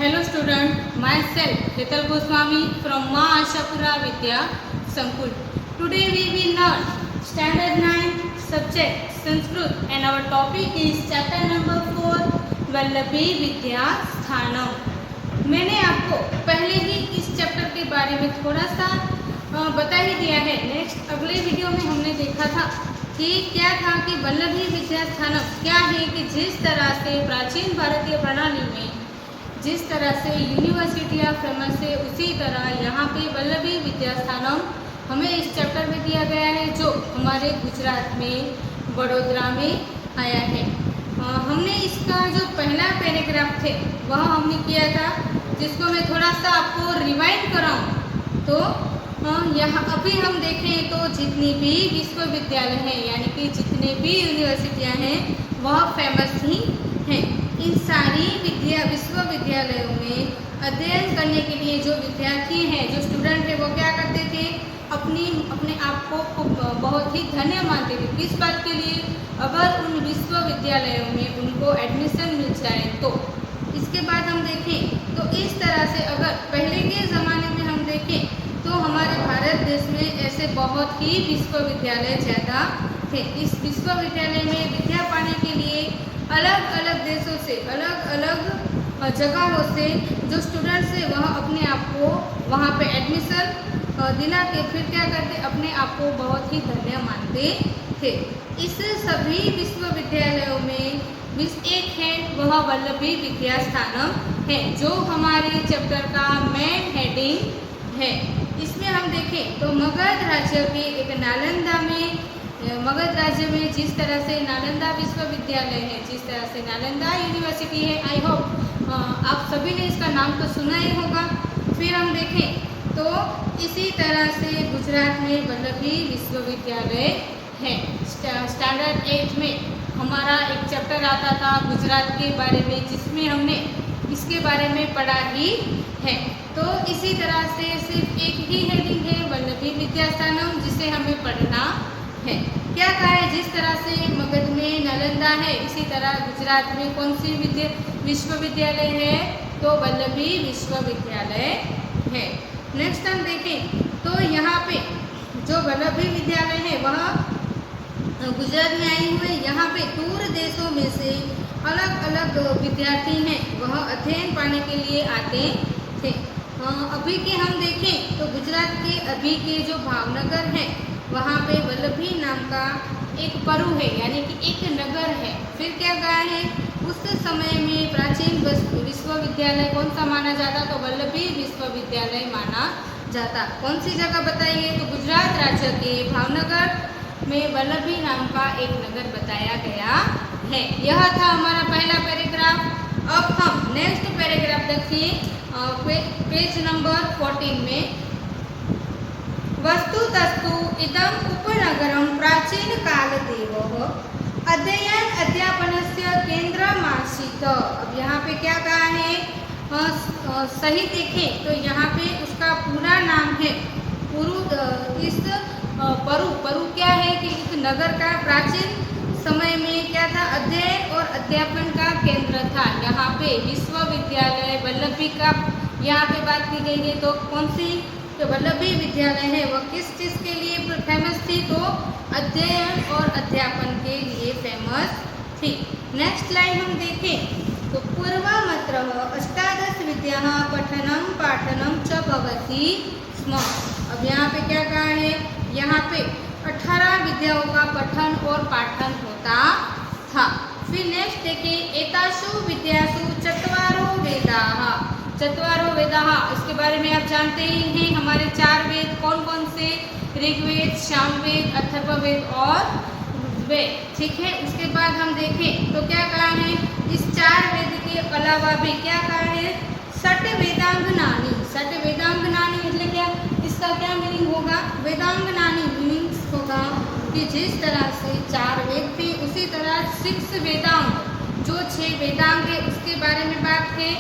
Hello student, myself Hetal Goswami from Ma Ashapura Vidya Sankul. Today we will learn Standard 9 subject Sanskrit and our topic is chapter number 4 Vallabhi विद्या स्थानम। मैंने आपको पहले ही इस chapter के बारे में थोड़ा सा बता ही दिया है। नेक्स्ट अगले वीडियो में हमने देखा था कि क्या था कि वल्लभी विद्या स्थानम क्या है कि जिस तरह से प्राचीन भारतीय प्रणाली में जिस तरह से यूनिवर्सिटियाँ फेमस है उसी तरह यहाँ पे वल्लभी विद्या स्थानम हमें इस चैप्टर में दिया गया है जो हमारे गुजरात में वडोदरा में आया है। हमने इसका जो पहला पैराग्राफ थे वह हमने किया था, जिसको मैं थोड़ा सा आपको रिवाइंड कराऊँ तो यहाँ अभी हम देखें तो जितनी भी विश्वविद्यालय हैं यानी कि जितने भी यूनिवर्सिटियाँ हैं वह फेमस ही हैं। इन सारी विश्वविद्यालयों में अध्ययन करने के लिए जो विद्यार्थी हैं, जो स्टूडेंट हैं, वो क्या करते थे, अपने आप को बहुत ही धन्य मानते थे। किस बात के लिए? अगर उन विश्वविद्यालयों में उनको एडमिशन मिल जाए तो। इसके बाद हम देखें तो इस तरह से अगर पहले के ज़माने में हम देखें तो हमारे भारत देश में ऐसे बहुत ही विश्वविद्यालय ज़्यादा थे। इस विश्वविद्यालय में विद्या पाने के लिए अलग अलग देशों से, अलग अलग जगहों से जो स्टूडेंट्स है वह अपने आप को वहाँ पे एडमिशन दिला के फिर क्या करते, अपने आप को बहुत ही धन्य मानते थे। इस सभी विश्वविद्यालयों में एक है वह वल्लभी विद्या स्थानम है, जो हमारे चैप्टर का मेन हेडिंग है। इसमें हम देखें तो मगध राज्य के एक नालंदा में, मगध राज्य में जिस तरह से नालंदा विश्वविद्यालय है, जिस तरह से नालंदा यूनिवर्सिटी है, आई होप आप सभी ने इसका नाम तो सुना ही होगा। फिर हम देखें तो इसी तरह से गुजरात में वल्लभी विश्वविद्यालय है। स्टैंडर्ड 8 में हमारा एक चैप्टर आता था गुजरात के बारे में, जिसमें हमने इसके बारे में पढ़ा ही है। तो इसी तरह से सिर्फ एक ही हेडिंग है वल्लभी विद्या स्थानम, जिसे हमें पढ़ना है। क्या कहा है? जिस तरह से मगध में नालंदा है, इसी तरह गुजरात में कौन सी विश्वविद्यालय है? तो वल्लभी विश्वविद्यालय है। नेक्स्ट हम देखें तो यहाँ पे जो वल्लभी विद्यालय है वह गुजरात में आई हुए। यहाँ पे दूर देशों में से अलग अलग विद्यार्थी हैं, वह अध्ययन पाने के लिए आते थे। अभी के हम देखें तो गुजरात के अभी के जो भावनगर है वहाँ पे वल्लभी नाम का एक परु है, यानी कि एक नगर है। फिर क्या कहा है? उस समय में प्राचीन विश्वविद्यालय कौन सा माना जाता? तो वल्लभी विश्वविद्यालय माना जाता। कौन सी जगह बताइए? तो गुजरात राज्य के भावनगर में वल्लभी नाम का एक नगर बताया गया है। यह था हमारा पहला पैराग्राफ। अब हम नेक्स्ट पैराग्राफ देखिए पेज नंबर 14 में। वस्तुतस्तु इदम उपनगरम प्राचीन कालदेव अध्ययन अध्यापनस्य केंद्रमासीत्। अब यहाँ पे क्या कहा है? सही देखें तो यहाँ पे उसका पूरा नाम है परु क्या है कि एक नगर का प्राचीन समय में क्या था? अध्ययन और अध्यापन का केंद्र था। यहाँ पे विश्वविद्यालय वल्लभी का यहाँ पे बात की गई है। तो कौन सी जो वल्लभी विद्यालय है वह किस चीज़ के लिए फेमस थी? तो अध्ययन और अध्यापन के लिए फेमस थी। नेक्स्ट लाइन हम देखें तो पूर्वमत्र अष्टादश विद्या पठनम पाठनम च भवति स्म। अब यहाँ पे क्या कहा है? यहाँ पे 18 विद्याओं का पठन और पाठन होता था। फिर नेक्स्ट देखिए एतासु विद्यासु चत्वारो वेदाः। चत्वारो वेदाः इसके बारे में आप जानते ही हैं। हमारे 4 वेद कौन कौन से? ऋग्वेद, सामवेद, अथर्ववेद और वेद, ठीक है। उसके बाद हम देखें तो क्या कहा है? इस 4 वेद के अलावा भी क्या कहा है? षट वेदांगनानि। षट वेदांगनानि मतलब क्या? इसका क्या मीनिंग होगा? वेदांगनानि मीनिंग्स होगा कि जिस तरह से 4 वेद थे उसी तरह 6 वेदांग, जो 6 वेदांग है उसके बारे में बात है।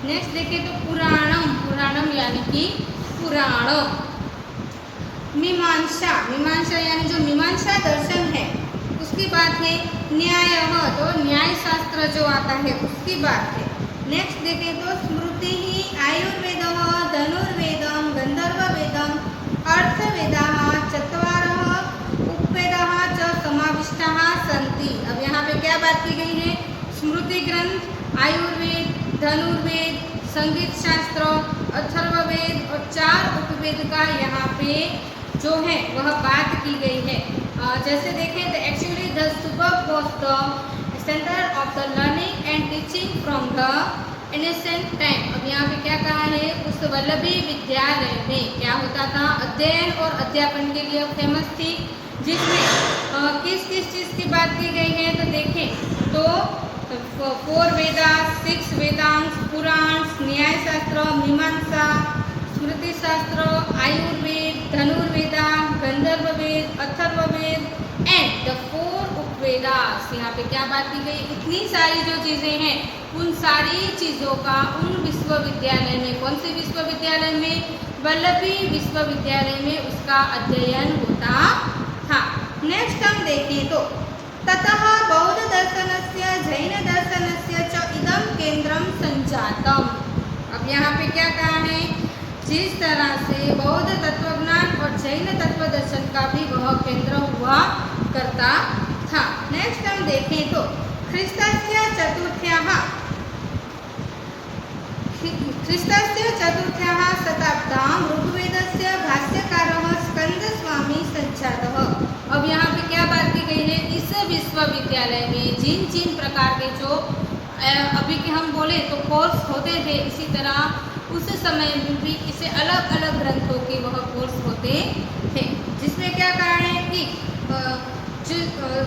नेक्स्ट देखें तो पुराणम। पुराणम यानी कि पुराण। मीमांसा। मीमांसा यानी जो मीमांसा दर्शन है उसकी बात है। न्याय तो न्याय शास्त्र जो आता है उसकी बात है। नेक्स्ट देखें तो स्मृति ही आयुर्वेदः धनुर्वेदं गंधर्ववेदं अर्थवेदाः चत्वारः उपवेदाः च समाविष्टाः सन्ति। अब यहाँ पे क्या बात की गई है? स्मृति ग्रंथ, आयुर्वेद, धनुर्वेद, संगीत शास्त्र, अथर्ववेद और 4 उपवेद का यहाँ पे जो है वह बात की गई है। जैसे देखें तो actually the suburb was the centre of the learning and teaching from the ancient time. अब यहाँ पे क्या कहा है? उस वल्लभी विद्यालय में क्या होता था? अध्ययन और अध्यापन के लिए फेमस थी, जिसमें किस किस चीज़ की बात की गई है? तो देखें तो 4 वेदास, 6 वेदांश, पुराण, न्याय शास्त्र, मीमांसा, स्मृति शास्त्र, आयुर्वेद, धनुर्वेदा, गंधर्ववेद, अथर्ववेद एंड द 4 उपवेदास। यहाँ पे क्या बात की गई? इतनी सारी जो चीज़ें हैं उन सारी चीज़ों का उन विश्वविद्यालय में, कौन से विश्वविद्यालय में? वल्लभी विश्वविद्यालय में उसका अध्ययन होता था। नेक्स्ट हम देखें तो ततः बौद्ध दर्शनस्य जैन दर्शनस्य च इदं केंद्रं संजातम्। अब यहाँ पे क्या कहा है? जिस तरह से बौद्ध तत्वज्ञान और जैन तत्व दर्शन का भी वह केंद्र हुआ करता था। नेक्स्ट हम देखें तो ख्रीस्तस्य चतुर्थ्याः शताब्द्यां ऋग्वेदस्य भाष्यकारः स्कंदस्वामी संजातः। अब यहाँ पे क्या बात की गई है? इस विश्वविद्यालय में जिन जिन प्रकार के जो अभी के हम बोले तो कोर्स होते थे, इसी तरह उस समय में भी इसे अलग अलग ग्रंथों के वह कोर्स होते थे, जिसमें क्या कहा है कि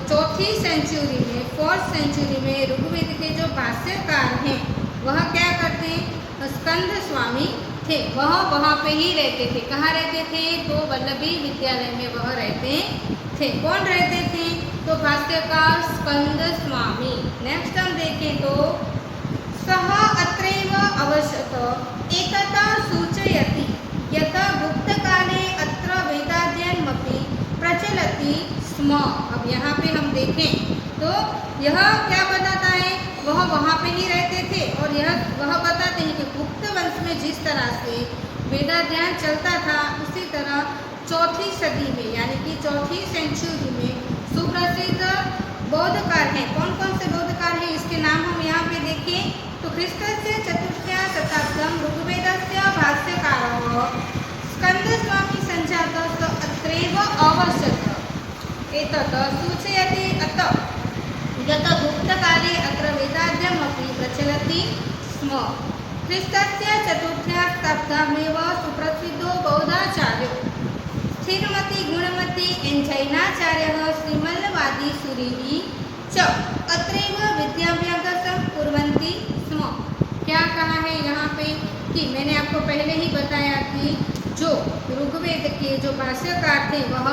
चौथी सेंचुरी में, 4th सेंचुरी में ऋग्वेद के जो भाष्यकार हैं वह क्या करते हैं? स्कंद स्वामी थे, वह वहाँ पे ही रहते थे। कहाँ रहते थे? तो वल्लभी विद्यालय में वह रहते थे। कौन रहते थे? तो भाष्यकार स्कंद स्वामी। नेक्स्ट हम देखें तो सः अत्रैव अवसत एकता सूचयति यत् गुप्तकाले अत्र वेदाध्ययनमपि प्रचलति स्म। अब यहाँ पे हम देखें तो यह क्या बताता है? वह वहाँ पे ही रहते थे और वह बताते हैं कि गुप्त वंश में जिस तरह से वेदाध्ययन चलता था उसी तरह 4th सदी में यानी कि 4th सेंचुरी में सुप्रसिद्ध बौद्धकार हैं। कौन कौन से बौद्धकार हैं इसके नाम हम यहाँ पे देखें तो ख्रीस्तस्य चतुर्थ्या शताब्द्यां ऋग्वेदस्य भाष्यकारः स्कंदस्वामी संजातः अत्रैव अवसत एतत् सूचयति अतः यत् गुप्तकाले अत्र वेदाध्ययनमपि प्रचलति स्म। ख्रीस्तस्य चतुर्थ्या शताब्द्यामेव सुप्रसिद्धो बौद्धाचार्यो स्थिरमति गुणमति एवं जैनाचार्यः श्रीमल्लवादीसुरिः च अत्रैव विद्याभ्यासं कुर्वन्ति स्म। क्या कहा है यहाँ पे कि मैंने आपको पहले ही बताया कि जो ऋग्वेद के जो भाष्यकार थे वह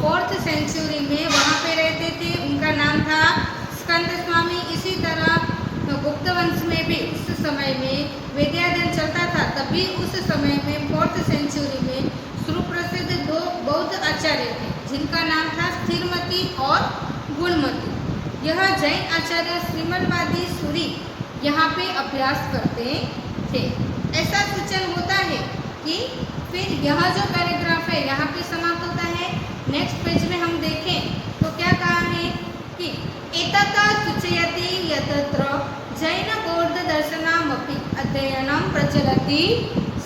4th सेंचुरी में वहाँ पे रहते थे, उनका नाम था स्कंद स्वामी। इसी तरह गुप्त वंश में भी उस समय में वेदाध्ययन चलता था, तभी उस समय में 4th सेंचुरी में सुप्रसिद्ध 2 बौद्ध आचार्य थे जिनका नाम था स्थिरमति और गुणमति। यह जैन आचार्य श्रीमल्लवादीसुरी यहाँ पे अभ्यास करते थे। ऐसा सूचन होता है कि फिर यह जो पैराग्राफ है यहाँ पे समाप्त होता है। नेक्स्ट पेज में हम देखें तो क्या कहा है कि एतत् सूचयति यत्र जैन बौद्ध दर्शनमपि अध्ययनं प्रचलति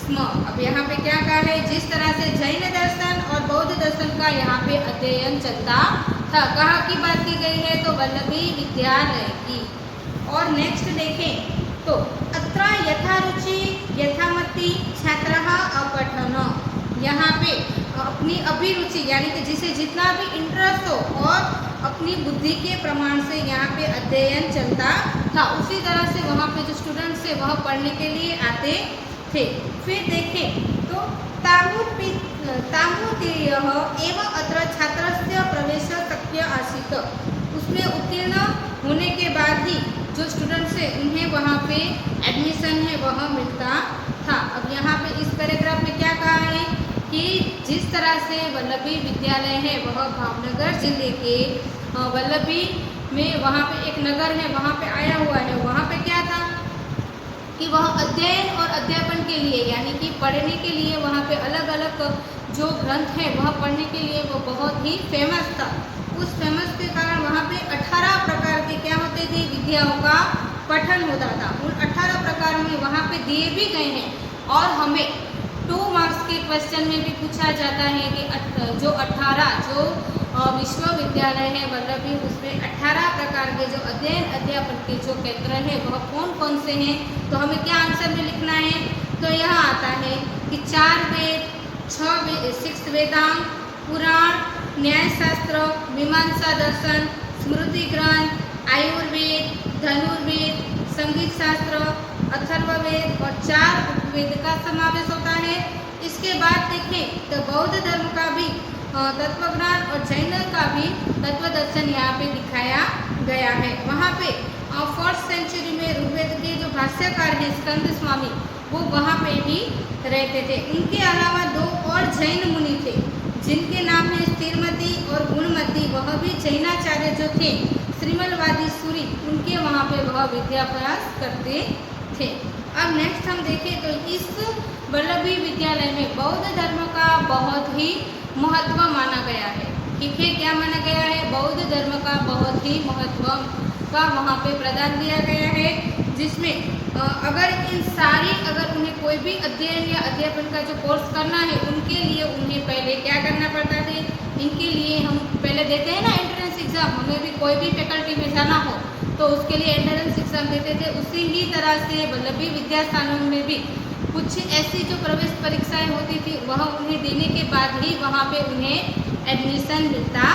स्म। अब यहाँ पे क्या कहा है? जिस तरह से जैन दर्शन और बौद्ध दर्शन का यहाँ पे अध्ययन चलता था। कहाँ की बात की गई है? तो वल्लभी विद्यालय की। और नेक्स्ट देखें तो अत्र यथा रुचि यथामति छात्रः अपठन। यहाँ पे अपनी अभिरुचि यानी कि जिसे जितना भी इंटरेस्ट हो और अपनी बुद्धि के प्रमाण से यहाँ पे अध्ययन चलता था, उसी तरह से वहाँ पे जो स्टूडेंट्स थे वह पढ़ने के लिए आते थे। फिर देखें तो तामुतीर्यः एव अत्र छात्रस्य प्रवेशः शक्य आसीत्। उसमें उत्तीर्ण होने के बाद ही जो स्टूडेंट्स है उन्हें वहाँ पे एडमिशन है वह मिलता था। अब यहाँ पे इस पैराग्राफ में क्या कहा है कि जिस तरह से वल्लभी विद्यालय है वह भावनगर जिले के वल्लभी में वहाँ पे एक नगर है वहाँ पे आया हुआ है। वहाँ पे क्या था कि वह अध्ययन और अध्यापन के लिए यानी कि पढ़ने के लिए वहाँ पे अलग अलग जो ग्रंथ है वह पढ़ने के लिए वो बहुत ही फेमस था। उस फेमस के कारण वहाँ पे 18 प्रकार के क्या होते थे, विद्याओं का पठन होता था। उन 18 प्रकार में वहाँ पे दिए भी गए हैं और हमें 2 मार्क्स के क्वेश्चन में भी पूछा जाता है कि जो 18 जो विश्वविद्यालय है वल्लभी, उसमें 18 प्रकार के जो अध्ययन अध्यापन के जो केंद्र है वह कौन कौन से हैं। तो हमें क्या आंसर में लिखना है, तो यह आता है कि 4 वेद, 6 वेदांग, पुराण, न्यायशास्त्र, मीमांसा दर्शन, स्मृति ग्रंथ, आयुर्वेद, धनुर्वेद, संगीत शास्त्र, अथर्ववेद और 4 उपवेद का समावेश होता है। इसके बाद देखें तो बौद्ध धर्म का भी तत्वज्ञान और जैन का भी तत्व दर्शन यहाँ पे दिखाया गया है। वहाँ पे 4th सेंचुरी में ऋग्वेद के जो भाष्यकार हैं स्कंद स्वामी, वो वहाँ पे भी रहते थे। उनके अलावा 2 और जैन मुनि थे जिनके नाम है स्थिरमती और गुणमती। वह भी जैनाचार्य जो थे श्रीमलवादी सूरी, उनके वहाँ पे वह विद्याभ्यास करते थे। अब नेक्स्ट हम देखें तो इस वल्लभी विद्यालय में बौद्ध धर्म का बहुत ही महत्व माना गया है। ठीक है, क्या माना गया है, बौद्ध धर्म का बहुत ही महत्व का वहाँ पे प्रदान दिया गया है, जिसमें अगर उन्हें कोई भी अध्ययन या अध्यापन का जो कोर्स करना है, उनके लिए उन्हें पहले क्या करना पड़ता है, इनके लिए हम पहले देते हैं ना एंट्रेंस एग्जाम, हमें भी कोई भी फैकल्टी में जाना हो तो उसके लिए एंट्रेंस एग्जाम देते थे। उसी ही तरह से वल्लभी विद्यास्थानों में भी कुछ ऐसी जो प्रवेश परीक्षाएं होती थी वह उन्हें देने के बाद ही वहाँ पे उन्हें एडमिशन मिलता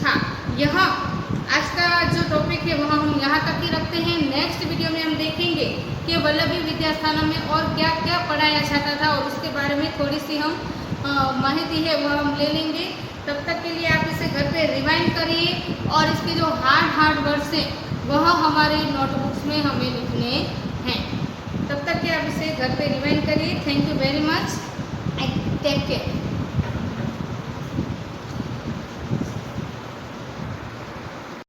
था। यह आज का जो टॉपिक है वह हम यहाँ तक ही रखते हैं। नेक्स्ट वीडियो में हम देखेंगे कि वल्लभी विद्यास्थानों में और क्या क्या पढ़ाया जाता था और उसके बारे में थोड़ी सी हम माहिती है वह हम ले लेंगे। तब तक के लिए आप इसे घर पे रिवाइंड करिए और इसके जो हार्ड वर्ड्स हैं वह हमारे नोटबुक्स में हमें लिखने हैं। तब तक के आप इसे घर पे रिवाइंड करिए। Thank you very much, take care.